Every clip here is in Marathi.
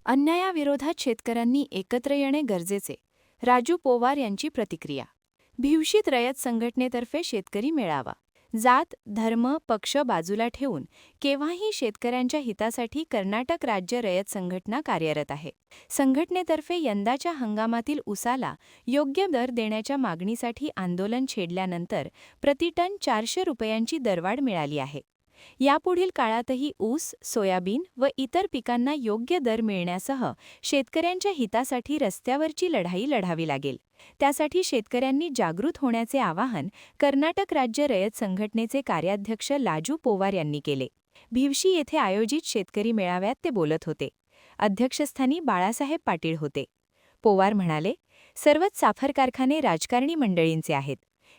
अन्यायाविरोधात शेतकऱ्यांनी एकत्र येणे गरजेचे. राजू पोवार यांची प्रतिक्रिया. भिवशीत रयत संघटनेतर्फे शेतकरी मेळावा. जात, धर्म, पक्ष बाजूला ठेवून केव्हाही शेतकऱ्यांच्या हितासाठी कर्नाटक राज्य रयत संघटना कार्यरत आहे. संघटनेतर्फे यंदाच्या हंगामातील ऊसाला योग्य दर देण्याच्या मागणीसाठी आंदोलन छेडल्यानंतर प्रतिटन 400 रुपयांची दरवाढ मिळाली आहे. यापुढील काळातही ऊस, सोयाबीन व इतर पिकांना योग्य दर मिळण्यासह शेतकऱ्यांच्या हितासाठी रस्त्यावरची लढाई लढावी लागेल. त्यासाठी शेतकऱ्यांनी जागृत होण्याचे आवाहन कर्नाटक राज्य रयत संघटनेचे कार्याध्यक्ष लाजू पोवार यांनी केले. भिवशी येथे आयोजित शेतकरी मेळाव्यात ते बोलत होते. अध्यक्षस्थानी बाळासाहेब पाटील होते. पोवार म्हणाले, सर्वच साखर कारखाने राजकारणी मंडळींचे आहेत.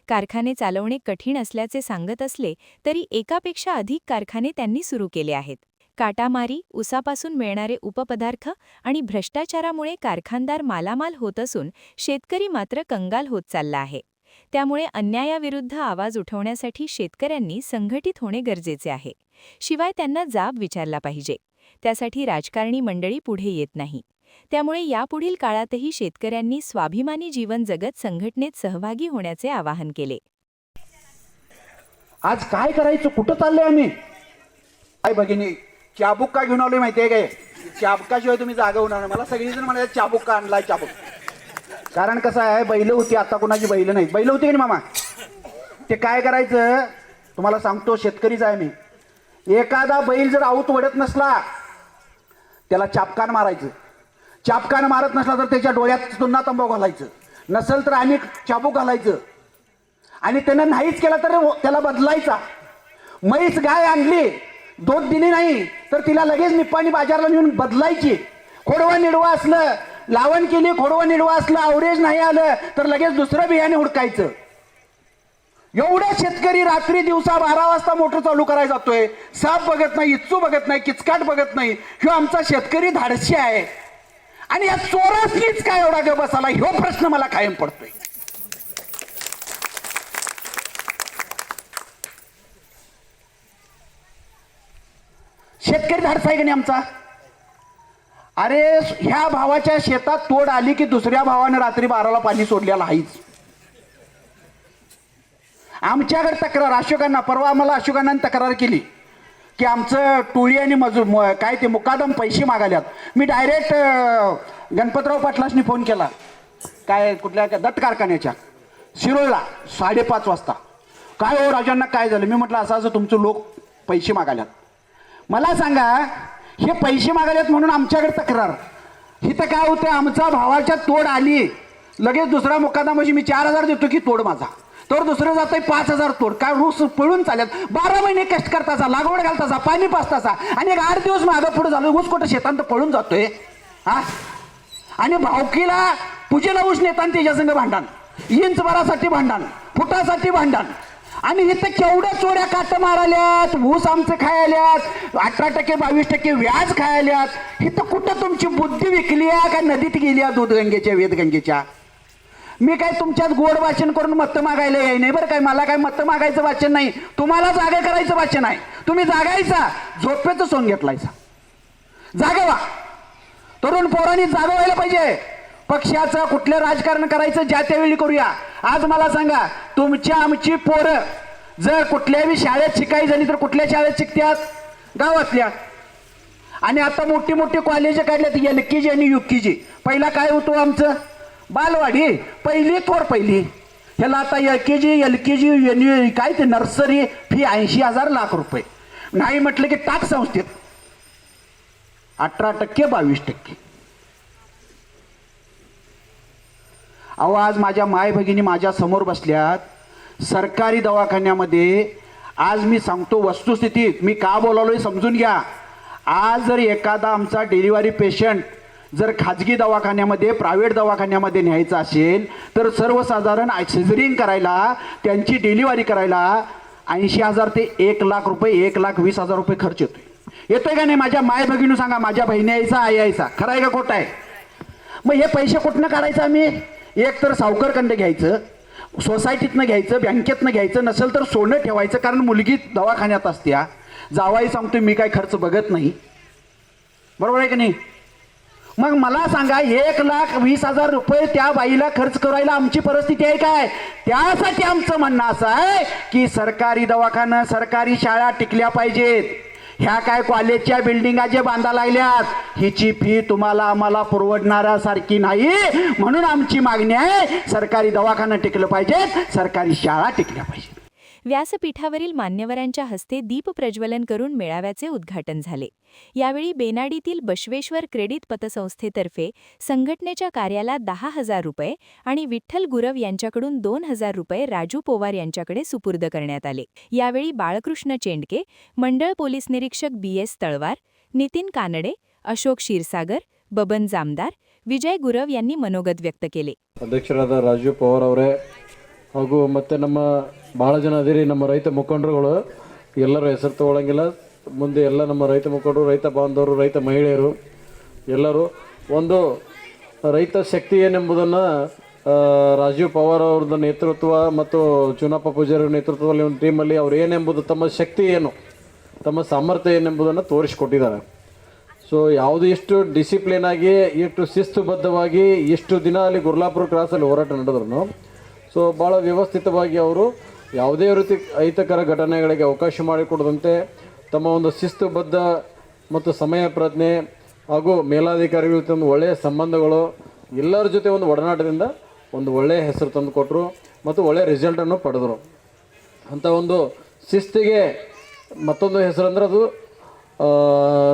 कारखाने चालवणे कठीण असल्याचे सांगत असले तरी एकापेक्षा अधिक कारखाने त्यांनी सुरू केले आहेत. काटामारी, ऊसापासून मिळणारे उपपदार्थ आणि भ्रष्टाचारामुळे कारखानदार मालामाल होत असून शेतकरी मात्र कंगाल होत चालला आहे. त्यामुळे अन्यायाविरुद्ध आवाज उठवण्यासाठी शेतकऱ्यांनी संघटित होणे गरजेचे आहे. शिवाय त्यांना जाब विचारला पाहिजे. त्यासाठी राजकारणी मंडळी पुढे येत नाही. त्यामुळे यापुढील काळातही शेतकऱ्यांनी स्वाभिमानी जीवन जगत संघटनेत सहभागी होण्याचे आवाहन केले. आज काय करायचं, कुठं चाललंय आम्ही? काय भगिनी, चाबूक का घेऊन आलोय माहितीये काय? चाबुकाशिवाय तुम्ही जागा होणार नाही. मला सगळीजण म्हणाले चाबूक का आणलाय चाबूक. कारण कसं आहे, बैल होती, आता कोणाची बैल नाही. बैल होती की नाही मामा? ते काय करायचं तुम्हाला सांगतो, शेतकरीच आहे मी. एखादा बैल जर आऊत वडत नसला त्याला चापकान मारायचं. चापकान मारत नसला तर त्याच्या डोळ्यात पुन्हा तंबाखू घालायचं. नसेल तर आम्ही चाबूक घालायचं. आणि त्यानं नाहीच केला तर त्याला बदलायचा. म्हैस गाय आणली, दूध दिली नाही तर तिला लगेच निप्पाणी बाजारला नेऊन बदलायची. खोडवा निडवा असलं, लावण केली, खोडवा निडवा असलं, अवरेज नाही आलं तर लगेच दुसरं बियाणे हुडकायचं. एवढा शेतकरी रात्री दिवसा 12 वाजता मोटर चालू करायला जातोय. साप बघत नाही, इच्चू बघत नाही, किचकाट बघत नाही. ह्यो आमचा शेतकरी धाडशी आहे. आणि या चोरासनीच काय एवढा ग बसाला, ह्यो प्रश्न मला कायम पडतोय. शेतकरी धाडसा आहे की नाही आमचा? अरे ह्या भावाच्या शेतात तोड आली की दुसऱ्या भावाने रात्री 12ला पाणी सोडलेलं आहेच. आमच्याकडे तक्रार अशोकांना, परवा आम्हाला अशोकांना तक्रार केली की आमचं टोळी आणि मजूर काय ते मुकादम पैसे मागाल्यात. मी डायरेक्ट गणपतराव पाटलांनी फोन केला, काय कुठल्या दत्त कारखान्याच्या शिरोळला 5:30 वाजता. काय हो राजांना काय झालं? मी म्हटलं असं असं तुमचं लोक पैसे मागाल्यात. मला सांगा, हे पैसे मागाल्यात म्हणून आमच्याकडे तक्रार. इथं काय होतं, आमचा भावाच्या तोड आली लगेच दुसरा मुकादमाशी मी 4,000 देतो की तोड माझा, तर दुसरं जातंय 5,000 तोड. काय रोज पळून चालत. 12 महिने कष्ट करताचा, लागवड घालताचा, पाणी पाचताचा, आणि एक 8 दिवस मागं पुढे झालं ऊस कुठं शेतांत पळून जातोय. हा, आणि भावकीला पूजेला ऊस नेताना त्याच्या संग भांडण, इंच भरासाठी भांडण, फुटासाठी भांडण. आणि इथं केवढ्या चोऱ्या काट माराल्यात, ऊस आमचं खायल्यात, 18% 22% व्याज खायल्यात. इथं कुठं तुमची बुद्धी विकली आहे का नदीत गेली आहे दूधगंगेच्या वेदगंगेच्या? मी काय तुमच्यात गोड वाचन करून मत मागायला याय नाही बरं काय. मला काय मत मागायचं वाचन नाही, तुम्हाला जागा करायचं वाचन आहे. तुम्ही जागायचा, झोपेचं सोंग घेतलायचा. जागवा, तरुण पोरांनी जागवायला पाहिजे. पक्षाचं कुठलं राजकारण करायचं ज्या त्यावेळी करूया. आज मला सांगा, तुमच्या आमची पोरं जर कुठल्याही शाळेत शिकायची झाली तर कुठल्या शाळेत शिकतात? गावातल्या. आणि आता मोठी मोठी कॉलेज काढल्यात, LKG आणि UKG. पहिला काय होतो आमचं? बालवाडी, पहिली थोर पहिली. ह्याला आता LKG काय ते नर्सरी फी 80,000 लाख रुपये. नाही म्हटलं की टाक संस्थेत 18% 22%. अहो, आज माझ्या माय भगिनी माझ्या समोर बसल्यात. सरकारी दवाखान्यामध्ये आज मी सांगतो वस्तुस्थिती, मी का बोलालोय समजून घ्या. आज जर एखादा आमचा डिलिव्हरी पेशंट जर खाजगी दवाखान्यामध्ये, प्रायव्हेट दवाखान्यामध्ये न्यायचा असेल तर सर्वसाधारण सिझरिंग करायला, त्यांची डिलिव्हरी करायला 80,000 ते 1,00,000 रुपये, 1,20,000 रुपये खर्च येतोय का नाही? माझ्या माय भगिनी सांगा, माझ्या बहिणी यायचा, आई यायचा, खरं आहे का खोटं आहे? मग हे पैसे कुठनं काढायचं आम्ही? एक तर सावकारकडं घ्यायचं, सोसायटीतनं घ्यायचं, बँकेतनं घ्यायचं, नसेल तर सोनं ठेवायचं. कारण मुलगी दवाखान्यात असत्या. जावाई सांगतोय मी काय खर्च बघत नाही, बरोबर आहे का नाही? मग मला सांगा 1,20,000 रुपये त्या बाईला खर्च करायला आमची परिस्थिती आहे काय? त्यासाठी आमचं म्हणणं असं आहे की सरकारी दवाखाना सरकारी शाळा टिकल्या पाहिजेत. ह्या काय कॉलेजच्या बिल्डिंगा जे बांधा लागल्यात हिची फी तुम्हाला आम्हाला परवडणाऱ्यासारखी नाही. म्हणून आमची मागणी आहे सरकारी दवाखाना टिकलं पाहिजेत, सरकारी शाळा टिकल्या पाहिजेत. व्यासपीठावरील मान्यवरांच्या हस्ते दीप प्रज्वलन करून मेळाव्याचे उद्घाटन झाले. यावेळी बेनाडीतील बसवेश्वर क्रेडिट पतसंस्थेतर्फे संघटनेच्या कार्याला 10,000 रुपये आणि विठ्ठल गुरव यांच्याकडून 2,000 रुपये राजू पोवार यांच्याकडे सुपूर्द करण्यात आले. यावेळी बाळकृष्ण चेंडके, मंडळ पोलीस निरीक्षक BS तळवार, नितीन कानडे, अशोक क्षीरसागर, बबन जामदार, विजय गुरव यांनी मनोगत व्यक्त केले. ಅಧ್ಯಕ್ಷರಾದ ರಾಜು ಪವಾರ್ ಅವರೇ ಹಾಗೂ ಮತ್ತು ನಮ್ಮ ಭಾಳ ಜನ ಅದಿರಿ ನಮ್ಮ ರೈತ ಮುಖಂಡರುಗಳು ಎಲ್ಲರ ಹೆಸರು ತಗೊಳ್ಳಂಗಿಲ್ಲ. ಮುಂದೆ ಎಲ್ಲ ನಮ್ಮ ರೈತ ಮುಖಂಡರು, ರೈತ ಬಾಂಧವರು, ರೈತ ಮಹಿಳೆಯರು ಎಲ್ಲರೂ ಒಂದು ರೈತ ಶಕ್ತಿ ಏನೆಂಬುದನ್ನು ರಾಜೀವ್ ಪವಾರ್ ಅವ್ರದ್ದು ನೇತೃತ್ವ ಮತ್ತು ಚುನಾಪ ಪೂಜಾರಿ ನೇತೃತ್ವದಲ್ಲಿ ಒಂದು ಟೀಮಲ್ಲಿ ಅವ್ರು ಏನೆಂಬುದು ತಮ್ಮ ಶಕ್ತಿ ಏನು, ತಮ್ಮ ಸಾಮರ್ಥ್ಯ ಏನೆಂಬುದನ್ನು ತೋರಿಸಿಕೊಟ್ಟಿದ್ದಾರೆ. ಸೊ ಯಾವುದು ಎಷ್ಟು ಡಿಸಿಪ್ಲಿನ್ ಆಗಿ ಎಷ್ಟು ಶಿಸ್ತುಬದ್ಧವಾಗಿ ಎಷ್ಟು ದಿನ ಅಲ್ಲಿ ಗುರ್ಲಾಪುರ ಕ್ರಾಸಲ್ಲಿ ಹೋರಾಟ ನಡೆದ್ರು ಸೊ ಭಾಳ ವ್ಯವಸ್ಥಿತವಾಗಿ ಅವರು ಯಾವುದೇ ರೀತಿ ಅಹಿತಕರ ಘಟನೆಗಳಿಗೆ ಅವಕಾಶ ಮಾಡಿಕೊಡದಂತೆ ತಮ್ಮ ಒಂದು ಶಿಸ್ತುಬದ್ಧ ಮತ್ತು ಸಮಯ ಪ್ರಜ್ಞೆ ಹಾಗೂ ಮೇಲಾಧಿಕಾರಿಗಳ ಜೊತೆ ಒಂದು ಒಳ್ಳೆಯ ಸಂಬಂಧಗಳು ಎಲ್ಲರ ಜೊತೆ ಒಂದು ಒಡನಾಟದಿಂದ ಒಂದು ಒಳ್ಳೆಯ ಹೆಸರು ತಂದು ಕೊಟ್ಟರು ಮತ್ತು ಒಳ್ಳೆಯ ರಿಸಲ್ಟನ್ನು ಪಡೆದರು. ಅಂಥ ಒಂದು ಶಿಸ್ತಿಗೆ ಮತ್ತೊಂದು ಹೆಸರು ಅಂದರೆ ಅದು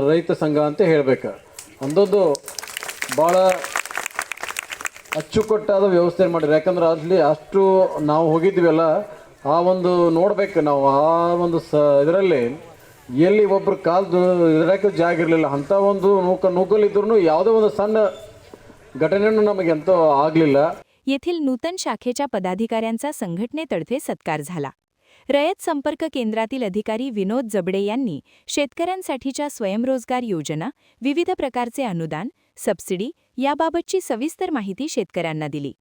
ರೈತ ಸಂಘ ಅಂತ ಹೇಳಬೇಕು. ಅಂದೊಂದು ಭಾಳ ಅಚ್ಚುಕಟ್ಟಾದ ವ್ಯವಸ್ಥೆ ಮಾಡಿರಿ. ಯಾಕಂದ್ರೆ ಅಲ್ಲಿ ಅಷ್ಟು ನಾವು ಹೋಗಿದ್ವಲ್ಲ ಆ ಒಂದು ನೋಡಬೇಕು ನಾವು ಆ ಒಂದು ಇದರಲ್ಲಿ ಎಲ್ಲಿ ಒಬ್ಬರು ಕಾಲು ಇಡೋಕ್ಕೆ ಜಾಗ ಇರಲಿಲ್ಲ. ಅಂಥ ಒಂದು ನೂಕಲ್ಲಿದ್ರೂ ಯಾವುದೋ ಒಂದು ಸಣ್ಣ घटनेनं नಮಗೆ ಎಂತೋ ಆಗಲಿಲ್ಲ. येथील नूतन शाखेच्या पदाधिकाऱ्यांचा संघटनेतर्फे सत्कार झाला. रयत संपर्क केंद्रातील अधिकारी विनोद जबडे यांनी शेतकऱ्यांसाठीच्या स्वयंरोजगार योजना, विविध प्रकारचे अनुदान, सबसिडी याबाबतची सविस्तर माहिती शेतकऱ्यांना दिली.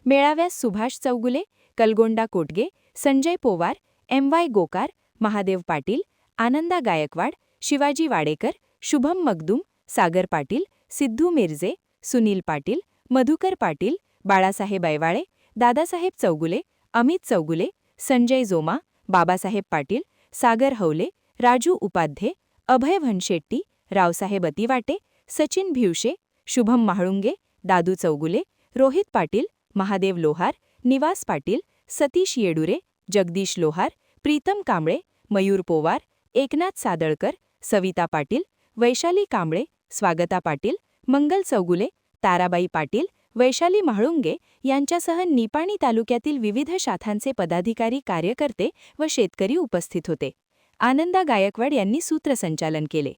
मेळाव्यास सुभाष चौगुले, कलगोंडा कोटगे, संजय पोवार, MY गोकार, महादेव पाटील, आनंदा गायकवाड, शिवाजी वाडेकर, शुभम मगदूम, सागर पाटील, सिद्धू मिर्जे, सुनील पाटील, मधुकर पाटील, बाळासाहेब ऐवाळे, दादासाहेब चौगुले, अमित चौगुले, संजय जोमा, बाबासाहेब पाटील, सागर हवले, राजू उपाध्ये, अभय भनशेट्टी, रावसाहेब अतिवाटे, सचिन भिवशे, शुभम महाळुंगे, दादू चौगुले, रोहित पाटील, महादेव लोहार, निवास पाटील, सतीश येडुरे, जगदीश लोहार, प्रीतम कांबळे, मयूर पोवार, एकनाथ सादळकर, सविता पाटील, वैशाली कांबळे, स्वागता पाटील, मंगल चौगुले, ताराबाई पाटील, वैशाली म्हाळुंगे यांच्यासह निपाणी तालुक्यातील विविध शाखांचे पदाधिकारी, कार्यकर्ते व शेतकरी उपस्थित होते. आनंदा गायकवाड यांनी सूत्रसंचालन केले.